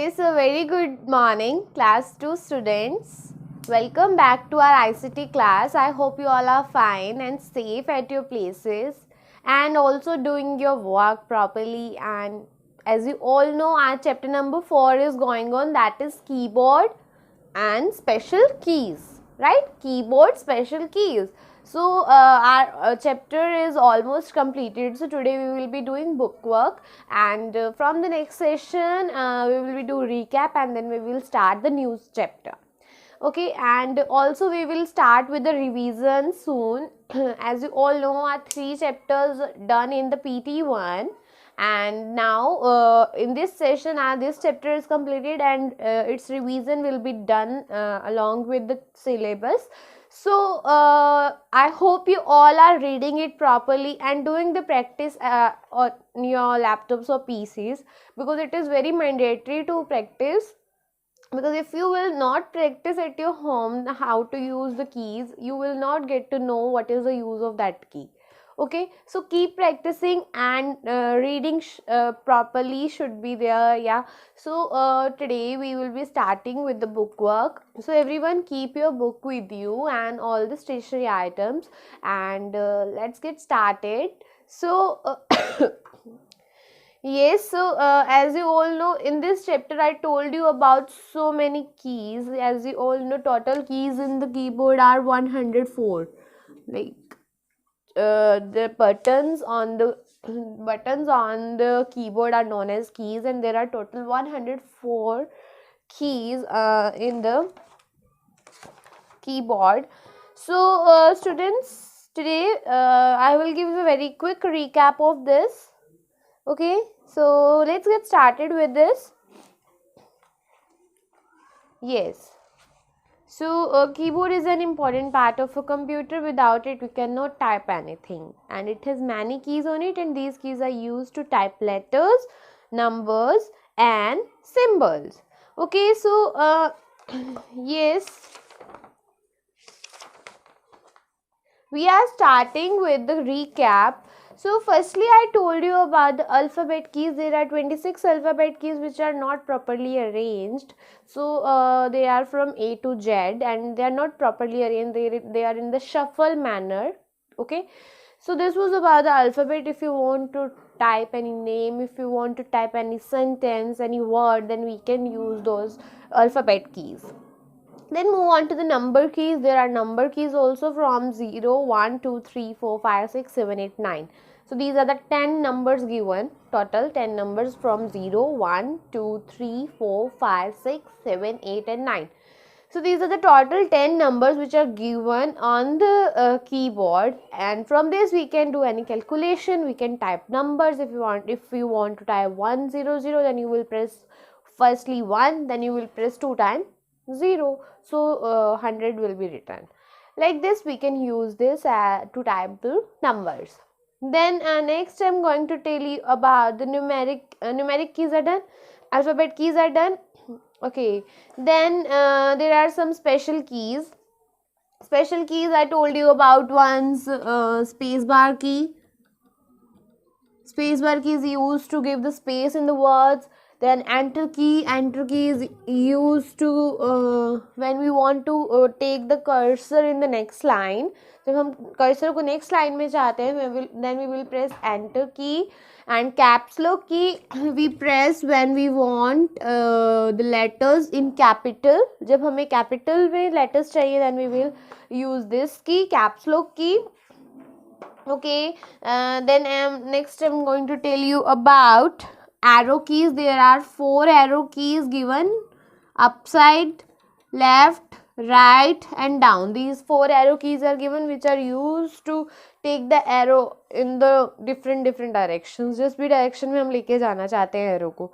Yes, a very good morning, class 2 students. Welcome back to our ICT class. I hope you all are fine and safe at your places and also doing your work properly. And as you all know, our chapter number 4 is going on, that is keyboard and special keys, right? Keyboard, special keys. So our chapter is almost completed. So today we will be doing bookwork, and from the next session we will be do recap, and then we will start the new chapter. Okay, and also we will start with the revision soon. As you all know, our 3 chapters done in the PT1, and now in this session this chapter is completed, and its revision will be done along with the syllabus. So I hope you all are reading it properly and doing the practice on your laptops or PCs, because it is very mandatory to practice. Because if you will not practice at your home how to use the keys, you will not get to know what is the use of that key. Okay, so keep practicing, and reading properly should be there. Yeah, so today we will be starting with the bookwork. So everyone keep your book with you and all the stationery items, and let's get started. So yes, so as you all know, in this chapter I told you about so many keys. As you all know, total keys in the keyboard are 104. Like the buttons on the keyboard are known as keys, and there are total 104 keys in the keyboard. So students, today I will give you a very quick recap of this. Okay, so let's get started with this. Yes. So keyboard is an important part of a computer. Without it, we cannot type anything. And it has many keys on it, and these keys are used to type letters, numbers, and symbols. Okay, so yes, we are starting with the recap. So firstly, I told you about the alphabet keys. There are 26 alphabet keys which are not properly arranged. So they are from A to Z, and they are not properly arranged. They are in the shuffle manner. Okay. So this was about the alphabet. If you want to type any name, if you want to type any sentence, any word, then we can use those alphabet keys. Then move on to the number keys. There are number keys also from 0, 1, 2, 3, 4, 5, 6, 7, 8, 9. So these are the 10 numbers given, total 10 numbers from 0, 1, 2, 3, 4, 5, 6, 7, 8 and 9. So these are the total 10 numbers which are given on the keyboard, and from this we can do any calculation. We can type numbers if you want. If you want to type 100, then you will press firstly 1, then you will press 2 times 0. So 100 will be written. Like this we can use this to type the numbers. Then next I'm going to tell you about the numeric keys are done. Alphabet keys are done. Okay, then there are some special keys. Special keys I told you about. One's spacebar key. Spacebar key is used to give the space in the words. Then enter key is used to when we want to take the cursor in the next line. जब हम cursor को next line में चाहते हैं, then we will press enter key. And caps lock key we press when we want the letters in capital. जब हमें capital में letters चाहिए, then we will use this key, caps lock key. Okay, then next I'm going to tell you about arrow keys. There are 4 arrow keys given: upside, left, right and down. These 4 arrow keys are given, which are used to take the arrow in the different directions. Just भी direction में हम लेके जाना चाहते हैं arrow को.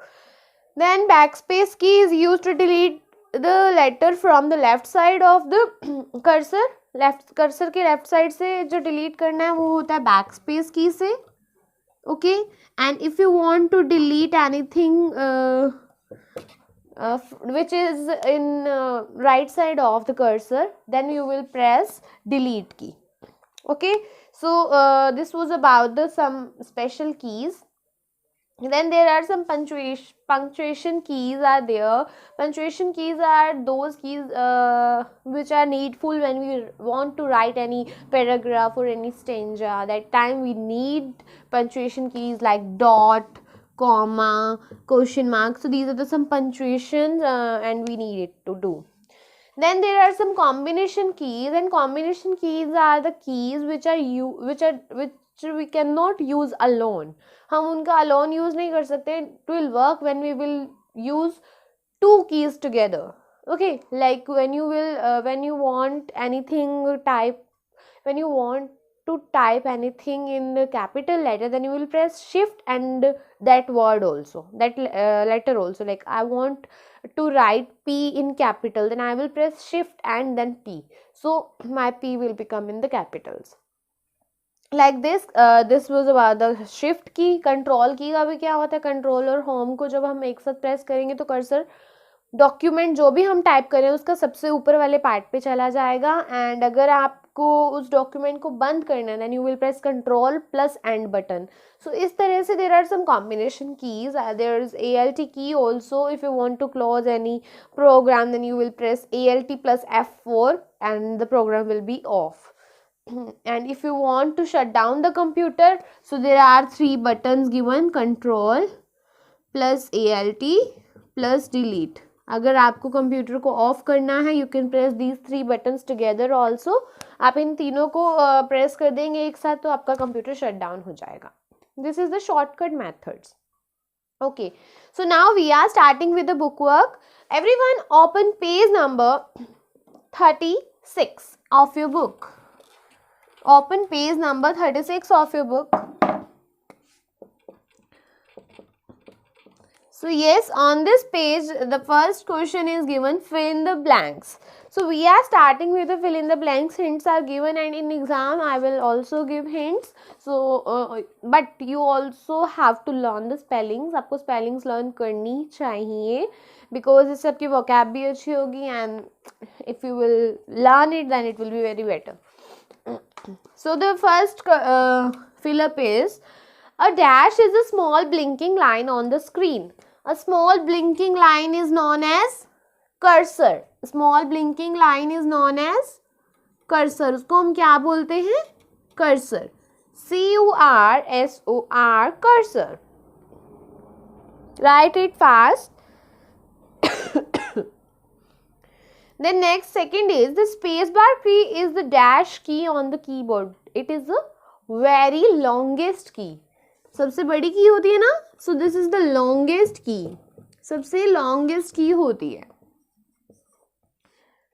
Then backspace key is used to delete the letter from the left side of the cursor. Cursor के left side से जो डिलीट करना है वो होता है बैक स्पेस की से. Okay, and if you want to delete anything which is in right side of the cursor, then you will press delete key. Okay, so this was about the some special keys. Then there are some punctuation keys are there. Punctuation keys are those keys which are needful when we want to write any paragraph or any stanza. That time we need punctuation keys like dot, comma, question mark. So these are the some punctuations and we need it to do. Then there are some combination keys, and combination keys are the keys which we cannot use alone. हम उनका alone use नहीं कर सकते. It will work when we will use two keys together. Okay, like when you want anything when you want to type anything in the capital letter, then you will press shift and that word also, that letter also. Like I want to write P in capital, then I will press shift and then P. So my P will become in the capitals. Like this was about the shift की. control की का भी क्या होता है, control और home को जब हम एक साथ प्रेस करेंगे तो कर्सर डॉक्यूमेंट जो भी हम टाइप करें उसका सबसे ऊपर वाले पार्ट पे चला जाएगा. एंड अगर आपको उस डॉक्यूमेंट को बंद करना है then you will press control plus end button. So इस तरह से there are some combination keys. There is ALT key also. If you want to close any program then you will press ALT plus F4 and the program will be off. And if you want to shut down the computer, so there are 3 buttons given: control plus ALT plus delete. अगर आपको computer को of करना है you can press these 3 buttons together also. आप इन तीनों को press कर देंगे एक साथ तो आपका कंप्यूटर शट डाउन हो जाएगा. This is the shortcut methods. Okay, so now we are starting with the book work. Everyone open page number 36 of your book. Open page number 36 of your book. So yes, on this page the first question is given, fill in the blanks. So we are starting with the fill in the blanks. Hints are given and in exam I will also give hints. So but you also have to learn the spellings. आपको spellings learn करनी चाहिए because इससे आपकी vocab भी अच्छी होगी and if you will learn it then it will be very better. So the first fill up is, a dash is a small blinking line on the screen. A small blinking line is known as cursor. Small blinking line is known as cursor. उसको हम क्या बोलते हैं? Cursor. CURSOR, cursor. Write it fast. Then next, second is, the spacebar key is the dash key on the keyboard. It is the very longest key. सबसे बड़ी की होती है ना. So this is the longest key. सबसे longest key होती है.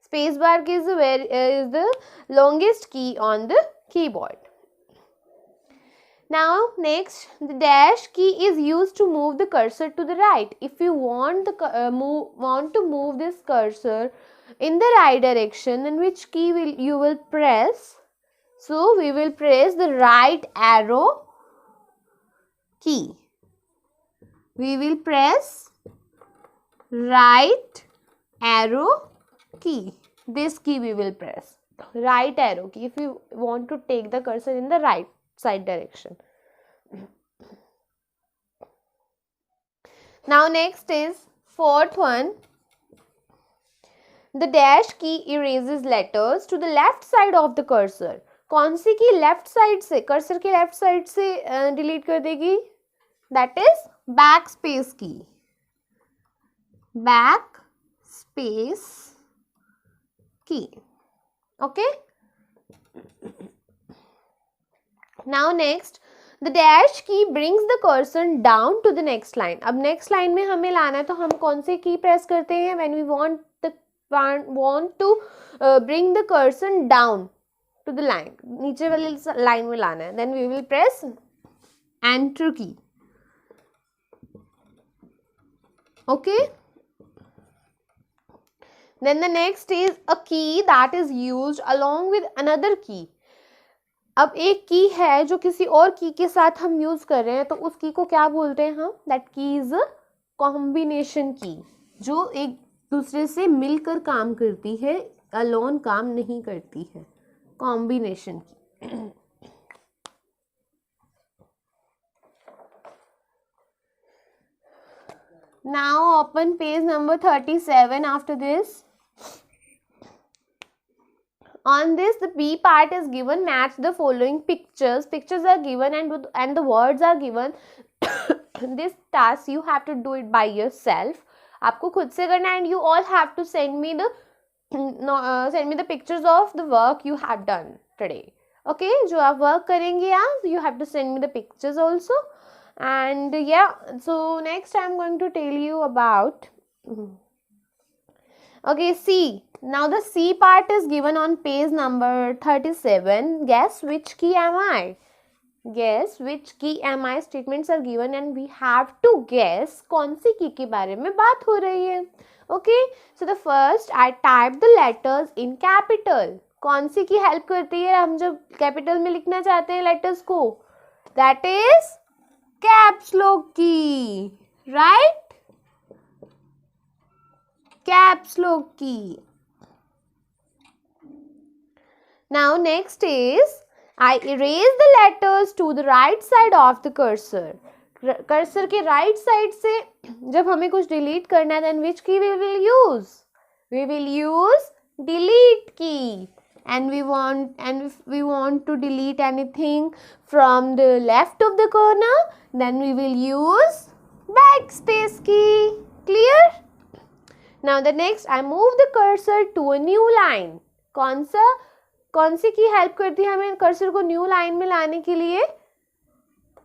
Space bar की is the longest key on the keyboard. Now next, the dash key is used to move the cursor to the right. If you want to move this cursor in the right direction, then which key you will press? So we will press the right arrow key. We will press right arrow key. This key we will press. Right arrow key if you want to take the cursor in the right side direction. Now next is fourth one. The dash key erases letters to the left side of the cursor. कौन सी key left side से, cursor के left side से delete कर देगी? That is back space key. Back space key. Okay. Now next, the dash key brings the cursor down to the next line. अब next line में हमें लाना है तो हम कौन से की प्रेस करते हैं? When we want to bring the cursor down to the line, नीचे वाले लाइन में लाना है, then we will press enter key. Okay. Then the next is a key that is used along with another key. अब एक की है जो किसी और की के साथ हम यूज कर रहे हैं तो उस की को क्या बोलते हैं हम? दैट की इज अ कॉम्बिनेशन की, जो एक दूसरे से मिलकर काम करती है, अलोन काम नहीं करती है. कॉम्बिनेशन की. Now open page number 37 after this. On this, the B part is given, match the following pictures. Pictures are given and the words are given. This task you have to do it by yourself. आपको खुद से करना है, and you all have to send me the pictures of the work you have done today. Okay, जो आप work करेंगे आप, you have to send me the pictures also. And yeah, so next I'm going to tell you about. Okay, C. Now the C part is given on page number 37. Guess which key am I? Guess which key am I? Statements are given and we have to guess कौन सी key के बारे में बात हो रही है. Okay, so the first I type the letters in capital. कौन सी की help करती है हम जब capital में लिखना चाहते हैं letters को? That is caps lock key, right? Caps lock key. Now next is I erase the letters to the right side of the cursor. Cursor के right side से जब हमें कुछ delete करना है, then which key we will use? We will use delete key. And if we want to delete anything from the left of the corner, then we will use backspace key. Clear? Now the next, I move the cursor to a new line. कौन सी की help करती है हमें cursor को new line में लाने के लिए?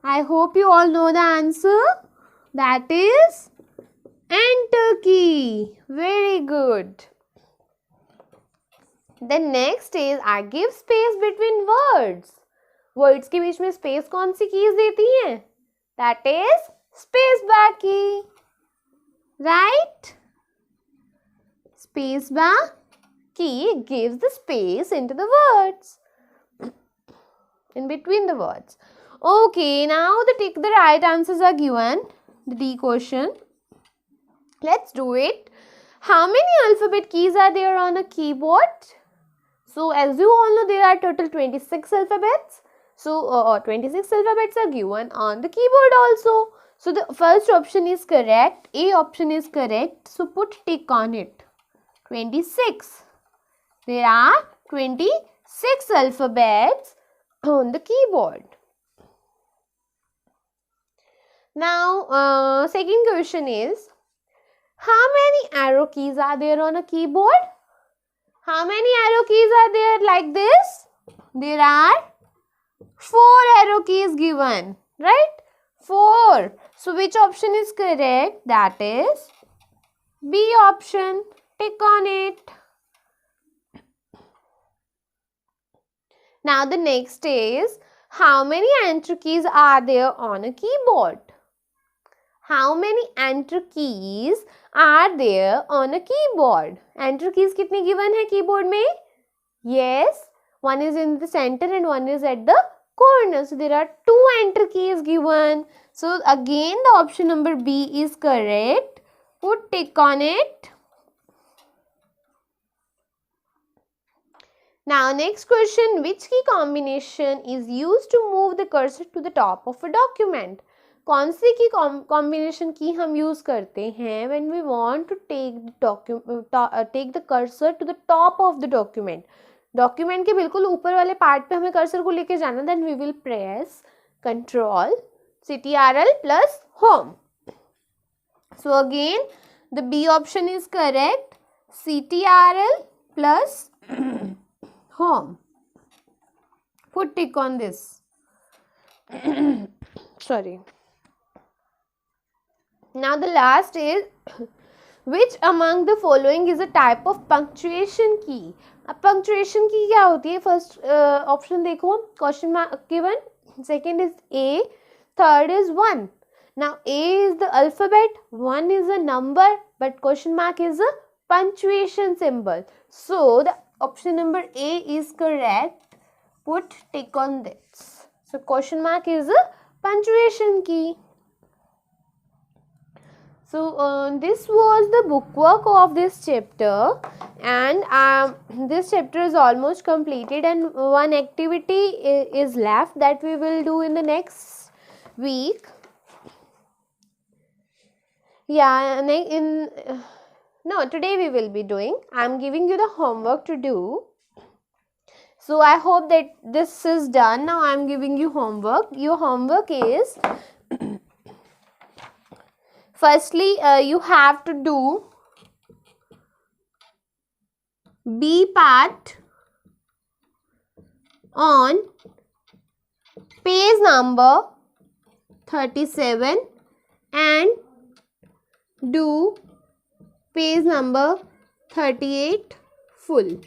I hope you all know the answer. That is enter key. Very good. Then next is I give space between words. Words के बीच में space कौन सी keys देती हैं? That is space bar key. Right? Space bar key gives the space into the words, in between the words. Okay, now the right answers are given. The D question. Let's do it. How many alphabet keys are there on a keyboard? So as you all know, there are total 26 alphabets. So 26 alphabets are given on the keyboard also. So the first option is correct. A option is correct. So put tick on it. 26. There are 26 alphabets on the keyboard. Now, second question is, how many arrow keys are there on a keyboard? How many arrow keys are there like this? There are 4 arrow keys given, right? 4. So, which option is correct? That is B option. Tick on it. Now the next is, how many enter keys are there on a keyboard? How many enter keys are there on a keyboard? Enter keys कितनी given है keyboard में? Yes, one is in the center and one is at the corner. So there are 2 enter keys given. So again the option number B is correct. Put tick on it. Now next question, which key combination is used to move the cursor to the top of a document? कौन सी की combination की हम use करते हैं when we want to take the cursor to the top of the document? Document के बिल्कुल ऊपर वाले part पे हमें cursor को लेके जाना, then we will press Ctrl CTRL plus home. So again the B option is correct. CTRL plus home. Put tick on this. Sorry. Now the last is, which among the following is a type of punctuation key? अब punctuation key क्या होती है? First option देखो, question mark given. Second is A. Third is 1. Now A is the alphabet, 1 is a number, but question mark is a punctuation symbol. So the option number A is correct. Put tick on this. So question mark is a punctuation key. So this was the bookwork of this chapter, and this chapter is almost completed, and one activity is left that we will do in the next week. Yeah, no, today we will be doing. I'm giving you the homework to do. So I hope that this is done. Now I'm giving you homework. Your homework is firstly you have to do B part on page number 37 and do page number 38 full.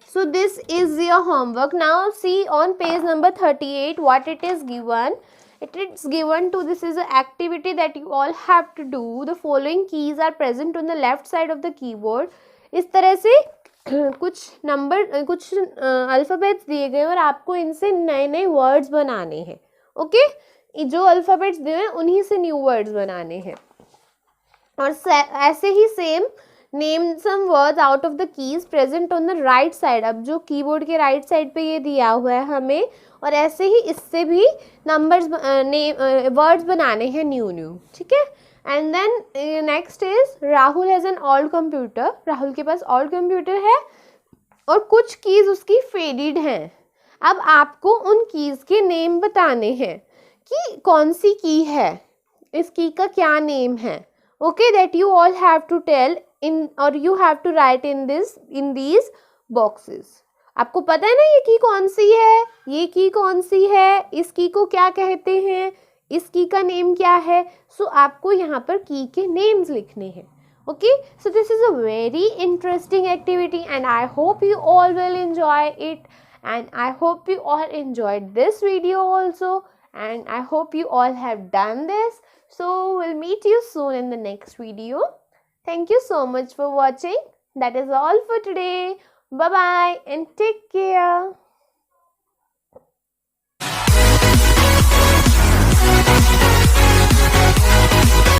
So this is your homework. Now see on page number 38 what it is given. It is given to, this is an activity that you all have to do. The following keys are present on the left side of the keyboard. इस तरह से कुछ number, कुछ alphabets दिए गए और आपको इनसे नए नए वर्ड्स बनाने हैं. ओके, जो अल्फ़ाबेट्स दिए हैं उन्हीं से न्यू वर्ड्स बनाने हैं. और ऐसे ही same name some words out of the keys present on the right side. अब जो कीबोर्ड के राइट साइड पे ये दिया हुआ है हमें, और ऐसे ही इससे भी नंबर्स वर्ड्स बनाने हैं न्यू न्यू. ठीक है. And then next is Rahul has an old computer. Rahul के पास ओल्ड कंप्यूटर है और कुछ कीज उसकी फेडेड हैं. अब आपको उन कीज के नेम बताने हैं कि कौन सी की है, इस की का क्या नेम है. Okay, that you all have to tell in, और you have to write in these boxes. आपको पता है ना ये की कौन सी है, ये की कौन सी है, इस की को क्या कहते हैं, इस की का नेम क्या है. सो आपको यहाँ पर की के नेम्स लिखने हैं. Okay, so this is a very interesting activity and I hope you all will enjoy it, and I hope you all enjoyed this video also, and I hope you all have done this. So we'll meet you soon in the next video. Thank you so much for watching. That is all for today. Bye bye and take care.